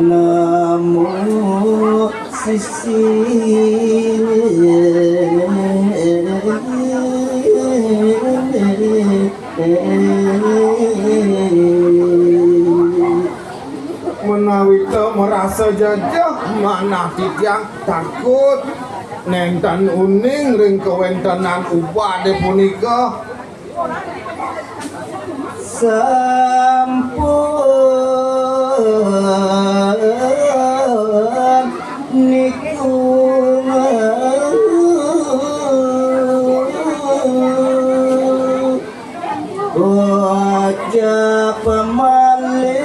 Namo sisi menawi merasa jajah manah titiang takut nenten uning ring kewentenan upade punika sampun niku wajah pemalih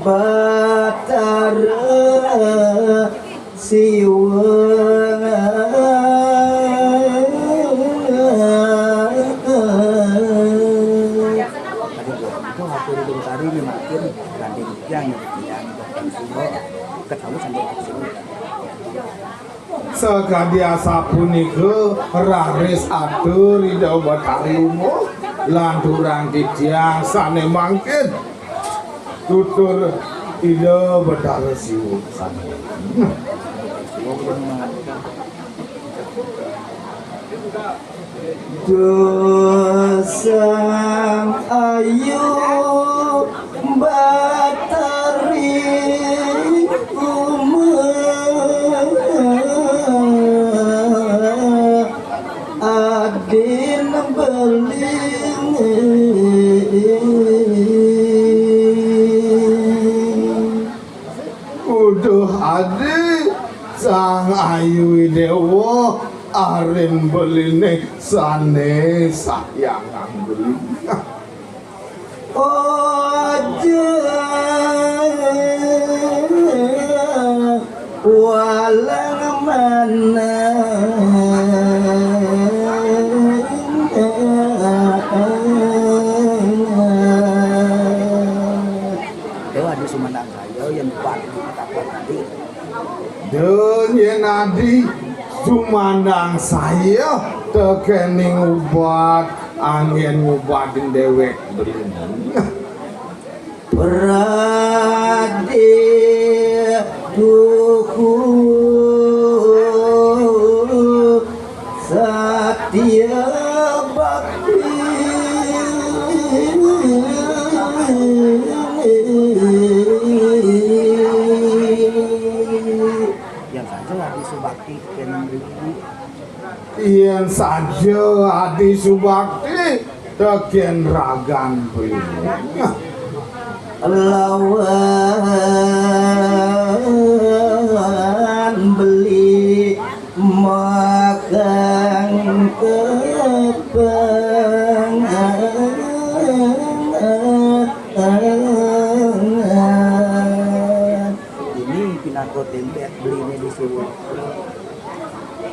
Batara siwang Sekadiasa punika raris atur ida Batari Umo lan durang titiang sane mangkin tutur ida Batara Siwu sane dosang ayu Batari Umo adin beling uduh adi sang ayu dewa arin beline sane sayang anggung ojo walang mana Sumandang saya yang kuat di kota tadi. Denyen adi sumandang saya tekening ubat angin ngubatin dewek beling Prade tuku satya bakti yang saja Adi Subakti teken ragan beling lawan beli makan kepang ini pinako tempe belinya di sini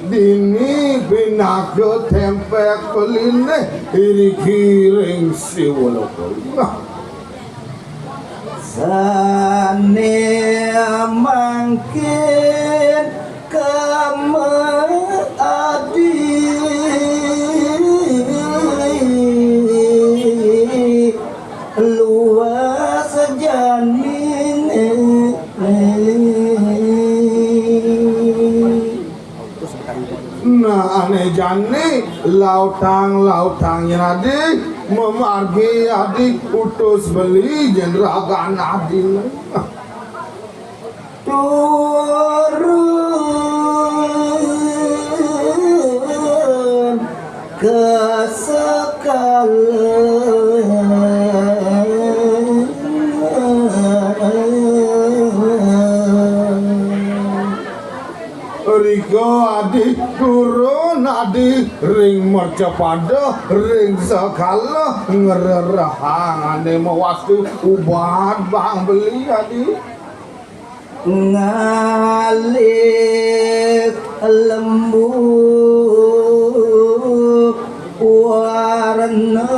dini binaga tempek peline iri kiring siwoloko sane mangkin kama adi luas janin nah aneh jani lautang adi memargi adik utus beli jenragan adi turun ke sekala Riko adik turun adik ring mercepada ring sekala ngererahang ane mewastu ubat bang beli adik ngalih lembu warna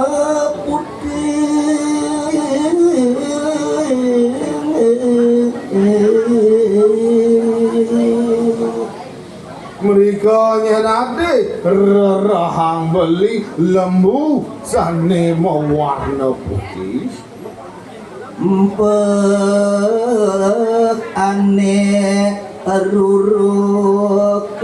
putih Mereka nyenade rerahang beli lembu sane mewarna putih. Empek ane ruruk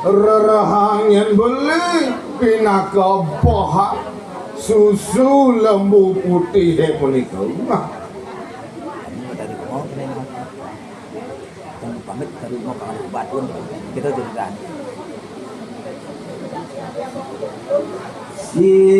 Rerahang yang beli pinaka bohak susu lembu putih punika. Dari rumah kita pamit dari rumah kalau batun kita jadi si